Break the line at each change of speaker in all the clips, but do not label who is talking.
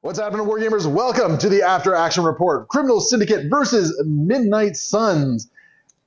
What's happening, Wargamers? Welcome to the After Action Report. Criminal Syndicate versus Midnight Suns.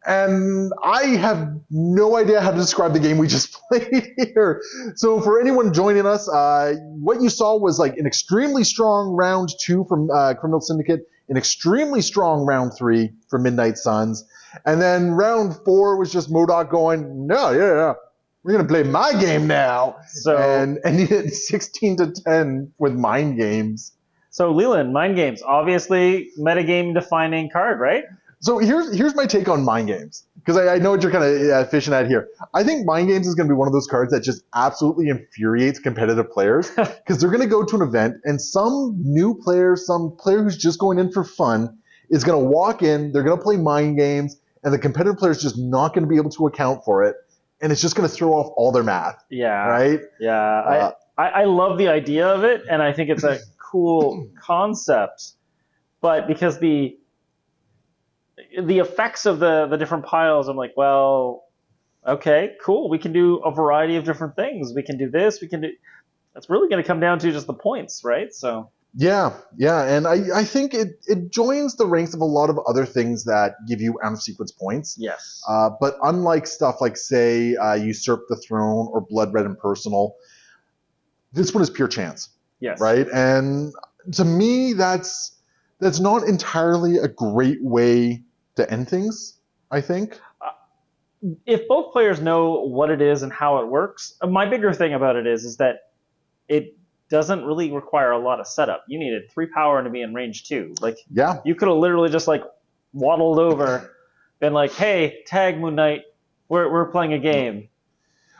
And I have no idea how to describe the game we just played here. So for anyone joining us, what you saw was like an extremely strong round 2 from Criminal Syndicate, an extremely strong round 3 for Midnight Suns. And then round 4 was just MODOK going, no, we're going to play my game now.
So,
and he hit 16-10 with Mind Games.
So Leland, Mind Games, obviously metagame defining card, right?
So here's my take on Mind Games, because I know what you're kind of fishing at here. I think Mind Games is going to be one of those cards that just absolutely infuriates competitive players, because they're going to go to an event and some new player, some player who's just going in for fun, is going to walk in, they're going to play Mind Games, and the competitive player is just not going to be able to account for it, and it's just going to throw off all their math.
Yeah.
Right?
Yeah. I love the idea of it, and I think it's a cool concept, but because the effects of the different piles, I'm like, well, okay, cool. We can do a variety of different things. We can do this. We can do. It's really going to come down to just the points, right? So.
Yeah, and I think it joins the ranks of a lot of other things that give you out of sequence points.
Yes.
But unlike stuff like, say, Usurp the Throne or Blood Red and Personal, this one is pure chance.
Yes.
Right? And to me, that's not entirely a great way to end things, I think.
If both players know what it is and how it works, my bigger thing about it is that it doesn't really require a lot of setup. You needed 3 power to be in range 2. Like,
yeah,
you could have literally just like waddled over, been like, "Hey, tag Moon Knight, we're playing a game."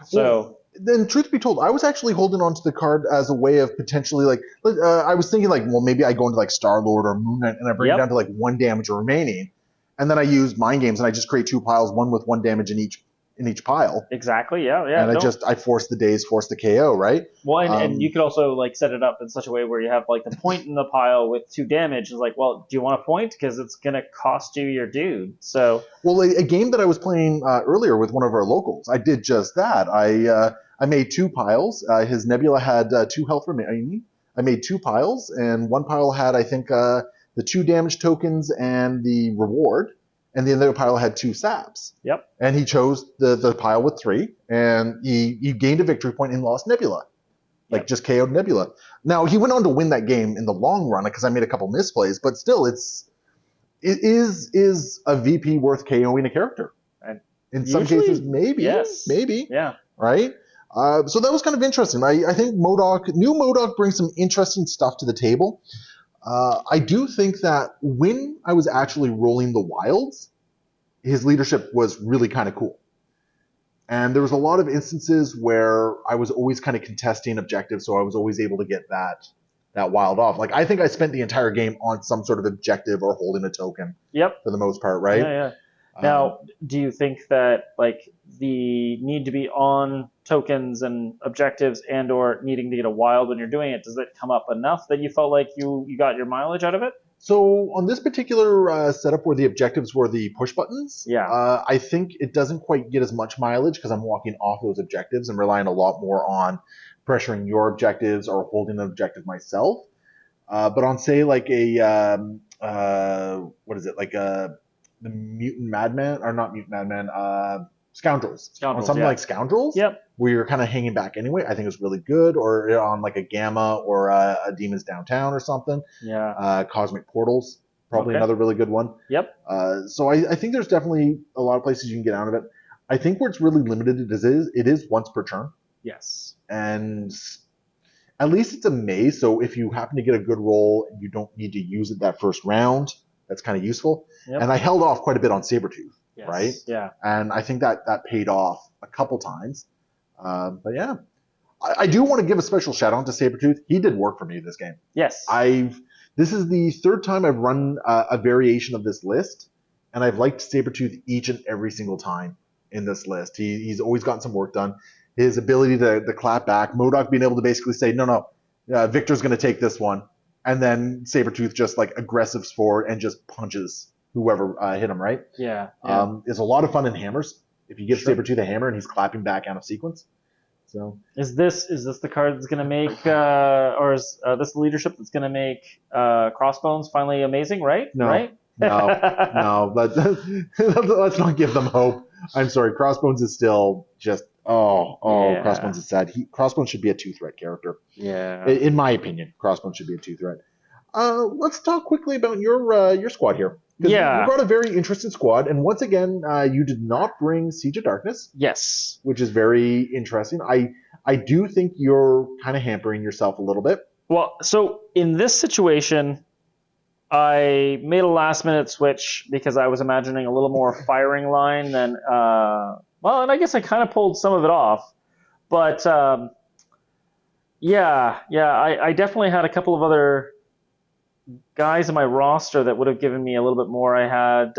So.
Well, then, truth be told, I was actually holding on to the card as a way of potentially, like, I was thinking, like, well, maybe I go into, like, Star-Lord or Moon Knight, and I bring it down to, like, 1 damage remaining, and then I use Mind Games, and I just create 2 piles, one with 1 damage in each pile.
Exactly, yeah.
And I force the KO, right?
Well, and you could also, like, set it up in such a way where you have, like, the point in the pile with 2 damage. It's like, well, do you want a point? Because it's going to cost you your dude, so...
Well, a game that I was playing earlier with one of our locals, I did just that. I made 2 piles. His Nebula had 2 health remaining. I made 2 piles, and 1 pile had, I think, the 2 damage tokens and the reward, and the other pile had 2 saps.
Yep.
And he chose the pile with 3, and he gained a victory point and lost Nebula. Like, just KO'd Nebula. Now, he went on to win that game in the long run, because I made a couple misplays, but still, it is a VP worth KOing a character. And in some cases, maybe.
Yes.
Maybe.
Yeah.
Right? So that was kind of interesting. I think new MODOK brings some interesting stuff to the table. I do think that when I was actually rolling the wilds, his leadership was really kind of cool. And there was a lot of instances where I was always kind of contesting objectives, so I was always able to get that wild off. Like, I think I spent the entire game on some sort of objective or holding a token.
Yep.
For the most part, right?
Yeah. Now, do you think that, like, the need to be on tokens and objectives and or needing to get a wild when you're doing it, does it come up enough that you felt like you got your mileage out of it?
So on this particular setup where the objectives were the push buttons, I think it doesn't quite get as much mileage because I'm walking off those objectives and relying a lot more on pressuring your objectives or holding an objective myself. But on, say, like the Mutant Madman, or not Mutant Madman, Scoundrels. On something like Scoundrels, where you're kind of hanging back anyway, I think it's really good. Or on like a Gamma or a Demons Downtown or something. Yeah. Cosmic Portals, probably another really good one.
Yep.
So I think there's definitely a lot of places you can get out of it. I think where it's really limited it is once per turn.
Yes.
And at least it's a maze, so if you happen to get a good roll and you don't need to use it that first round, that's kind of useful. Yep. And I held off quite a bit on Sabretooth, right?
Yeah.
And I think that paid off a couple times. But yeah, I do want to give a special shout out to Sabretooth. He did work for me this game.
Yes.
This is the 3rd time I've run a variation of this list, and I've liked Sabretooth each and every single time in this list. He's always gotten some work done. His ability to clap back, MODOK being able to basically say, no, Victor's going to take this one. And then Sabretooth just, like, aggressives forward and just punches whoever hit him, right?
Yeah.
It's a lot of fun in hammers. If you give Sabretooth a hammer and he's clapping back out of sequence. So
Is this the card that's going to make, or is this the leadership that's going to make Crossbones finally amazing? Right?
no,
Right?
no. But let's not give them hope. I'm sorry. Crossbones is still just
Yeah.
Crossbones is sad. Crossbones should be a two threat character,
Yeah.
in my opinion. Crossbones should be a two threat. Let's talk quickly about your squad here, because you
Yeah.
brought a very interesting squad, and once again, you did not bring Siege of Darkness,
Yes.
which is very interesting. I do think you're kind of hampering yourself a little bit.
Well, so in this situation, I made a last minute switch because I was imagining a little more firing line than, well, and I guess I kind of pulled some of it off. But yeah, I definitely had a couple of other guys in my roster that would have given me a little bit more. I had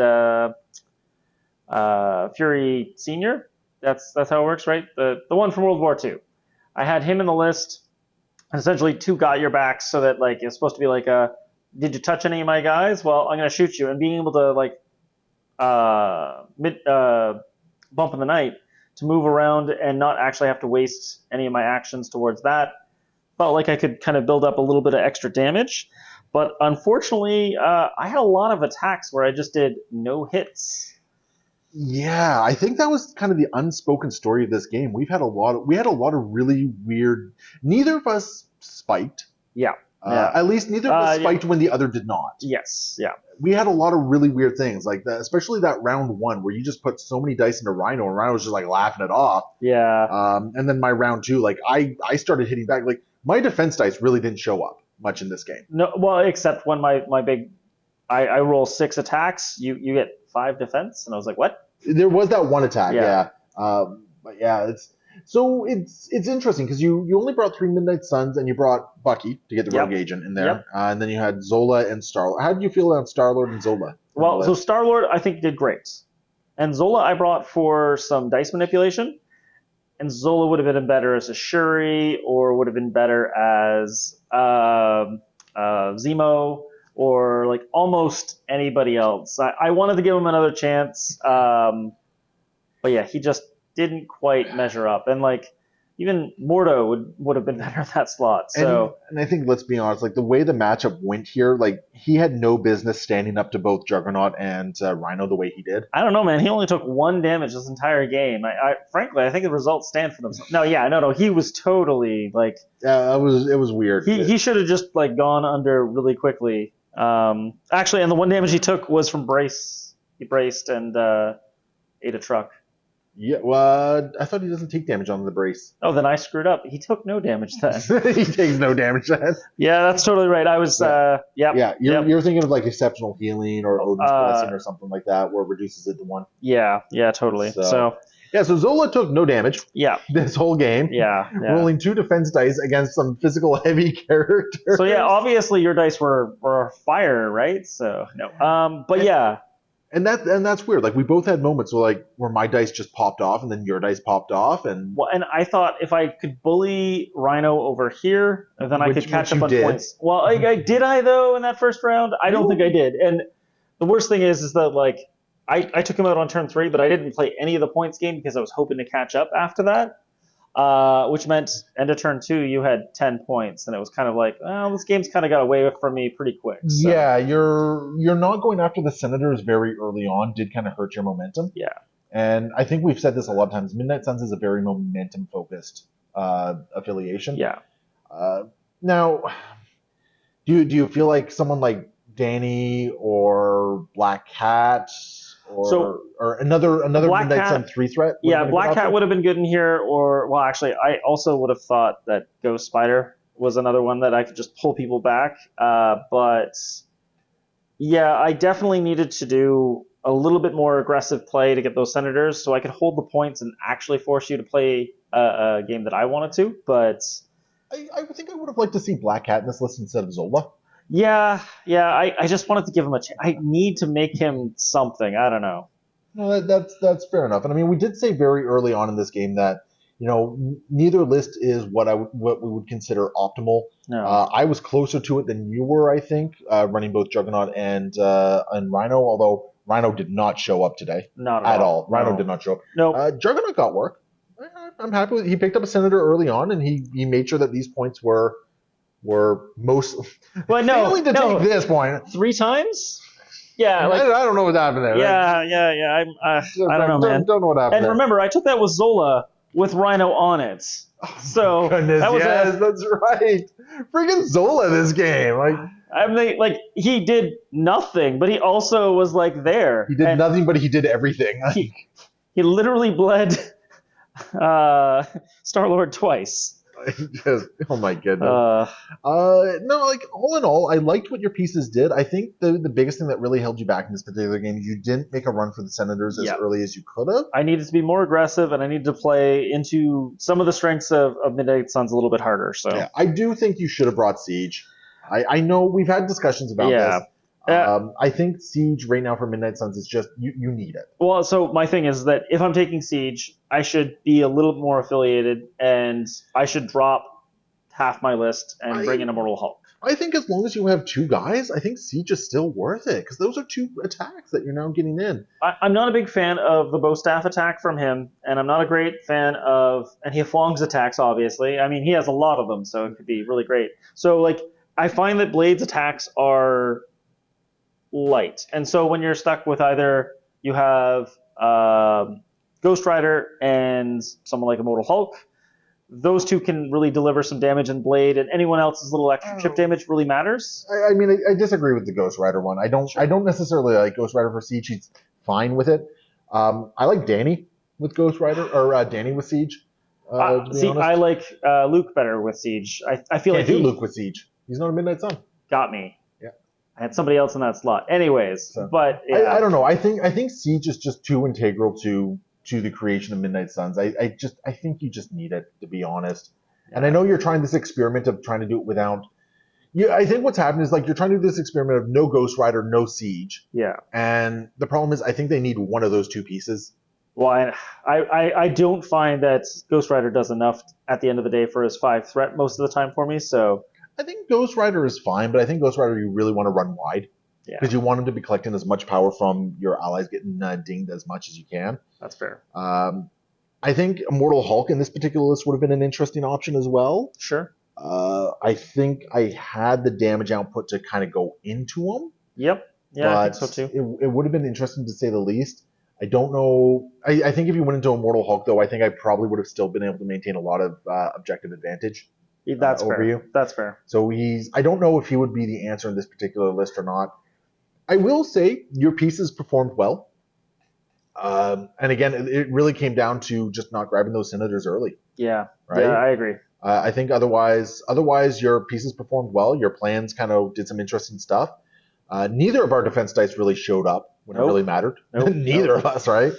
Fury Senior. That's how it works, right? The one from World War II. I had him in the list. And essentially, two got your backs, so that like it's supposed to be like a, did you touch any of my guys? Well, I'm gonna shoot you, and being able to like mid bump in the night to move around and not actually have to waste any of my actions towards that. Felt like I could kind of build up a little bit of extra damage. But unfortunately, I had a lot of attacks where I just did no hits.
Yeah, I think that was kind of the unspoken story of this game. We had a lot of really weird. Neither of us spiked.
Yeah. Yeah.
At least neither of us
Yeah.
spiked when the other did not.
Yes. Yeah.
We had a lot of really weird things, like that, especially that round one where you just put so many dice into Rhino, and Rhino was just like laughing it off.
Yeah.
And then my round two, like I started hitting back. Like my defense dice really didn't show up much in this game.
No. Well, except when my big, I roll 6 attacks, you get 5 defense, and I was like, what?
There was that one attack,
Yeah.
yeah. But yeah, it's interesting because you only brought 3 Midnight Suns and you brought Bucky to get the
Yep.
Rogue Agent in there,
Yep.
And then you had Zola and Starlord. How did you feel about Starlord and Zola?
Well, so Star Lord I think did great, and Zola I brought for some dice manipulation, and Zola would have been better as a Shuri, or would have been better as Zemo, or like almost anybody else. I wanted to give him another chance, but yeah, he just didn't quite measure up, and like even Mordo would have been better at that slot. So
and I think, let's be honest, like the way the matchup went here, like he had no business standing up to both Juggernaut and Rhino the way he did.
I don't know, man. He only took 1 damage this entire game. Frankly, I think the results stand for themselves. No. He was totally like.
Yeah, it was weird.
He should have just like gone under really quickly. Actually, and the 1 damage he took was from brace. He braced and ate a truck.
Yeah, well, I thought he doesn't take damage on the brace.
Oh, then I screwed up. He took no damage then.
He takes no damage then.
Yeah, that's totally right. I was, yep.
Yeah,
yep.
you're thinking of like exceptional healing or Odin's blessing or something like that, where it reduces it to 1.
Yeah, totally. So
Zola took no damage.
Yeah.
This whole game.
Yeah.
Rolling 2 defense dice against some physical heavy characters.
So yeah, obviously your dice were fire, right? So no. But yeah.
And that's weird. Like we both had moments where my dice just popped off and then your dice popped off, and
I thought if I could bully Rhino over here, then I could catch up on points. Well, did I though in that first round? I don't think I did. And the worst thing is that like I took him out on turn 3, but I didn't play any of the points game because I was hoping to catch up after that. Which meant end of turn 2 you had 10 points, and it was kind of like, well, this game's kind of got away from me pretty quick. So.
Yeah, you're not going after the Senators very early on did kind of hurt your momentum.
Yeah,
and I think we've said this a lot of times. Midnight Suns is a very momentum focused affiliation.
Yeah.
Now, do you feel like someone like Danny or Black Cat? Or another Midnight Sun 3 threat?
Yeah, Black Cat would have been good in here. Or, well, actually, I also would have thought that Ghost Spider was another one that I could just pull people back. But, yeah, I definitely needed to do a little bit more aggressive play to get those Senators so I could hold the points and actually force you to play a game that I wanted to. But
I think I would have liked to see Black Cat in this list instead of Zola.
Yeah, I just wanted to give him a chance. I need to make him something. I don't know.
No, that's fair enough. And I mean, we did say very early on in this game that neither list is what we would consider optimal.
No.
I was closer to it than you were, I think, running both Juggernaut and Rhino. Although Rhino did not show up today,
not
at all. Rhino did not show up.
No.
Juggernaut got work. I'm happy with. He picked up a senator early on, and he made sure that these points were most.
Well, no,
failing to
no,
take this point.
3 times. Yeah, like
I don't know what happened there.
yeah. I don't know, man.
Don't know what happened
And
there.
remember, I took that with Zola with Rhino on it. So
Goodness,
that was
yes, that's right. Freaking Zola this game. Like
I mean, like he did nothing, but he also was like there.
he did
And
nothing, but he did everything.
he literally bled Star Lord twice.
Just, oh my goodness. No, like all in all, I liked what your pieces did. I think the biggest thing that really held you back in this particular game is you didn't make a run for the Senators as early as you could have.
I needed to be more aggressive, and I needed to play into some of the strengths of Midnight Suns a little bit harder. So
yeah, I do think you should have brought Siege. I know we've had discussions about this. I think Siege right now for Midnight Suns is just you need it.
Well, so my thing is that if I'm taking Siege, I should be a little more affiliated, and I should drop half my list and bring in Immortal Hulk.
I think as long as you have 2 guys, I think Siege is still worth it because those are 2 attacks that you're now getting in.
I'm not a big fan of the bow staff attack from him, and I'm not a great fan of, and he has Flong's attacks, obviously. I mean, he has a lot of them, so it could be really great. So, like, I find that Blade's attacks are light. And so when you're stuck with either you have Ghost Rider and someone like Immortal Hulk, those 2 can really deliver some damage, and Blade and anyone else's little extra chip damage really matters.
I mean, I disagree with the Ghost Rider one. I don't necessarily like Ghost Rider for Siege. He's fine with it. I like Danny with Ghost Rider, or Danny with Siege. To be honest.
I like Luke better with Siege. I feel
Can't
like
do Luke with Siege. He's not a Midnight Sun.
Got me.
Yeah.
I had somebody else in that slot. Anyways,
So,
but yeah.
I don't know. I think Siege is just too integral to the creation of Midnight Suns. I think you just need it, to be honest. Yeah. And I know you're trying this experiment of trying to do it without. Yeah, I think what's happened is like you're trying to do this experiment of no Ghost Rider, no Siege.
Yeah.
And the problem is, I think they need one of those 2 pieces.
Well, I don't find that Ghost Rider does enough at the end of the day for his 5 threat most of the time for me. So
I think Ghost Rider is fine, but I think Ghost Rider you really want to run wide. Because you want him to be collecting as much power from your allies, getting dinged as much as you can.
That's fair.
I think Immortal Hulk in this particular list would have been an interesting option as well.
Sure.
I think I had the damage output to kind of go into him.
Yep. Yeah, I think so
too. It would have been interesting to say the least. I don't know. I think if you went into Immortal Hulk, though, I think I probably would have still been able to maintain a lot of objective advantage.
That's
over
fair.
you.
That's fair.
So I don't know if he would be the answer in this particular list or not. I will say your pieces performed well. And again, it really came down to just not grabbing those Senators early.
Yeah.
Right?
Yeah, I agree.
I think otherwise your pieces performed well. Your plans kind of did some interesting stuff. Neither of our defense dice really showed up when it really mattered. Neither of us, right?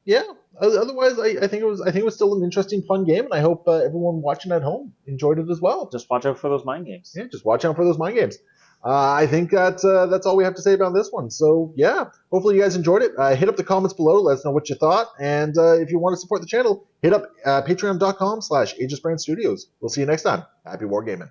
Yeah. Otherwise, I think it was still an interesting, fun game, and I hope everyone watching at home enjoyed it as well.
Just watch out for those mind games.
Yeah, just watch out for those mind games. I think that's all we have to say about this one. So yeah, hopefully you guys enjoyed it. Hit up the comments below, let us know what you thought, and if you want to support the channel, hit up patreon.com/AegisBrand Studios. We'll see you next time. Happy wargaming.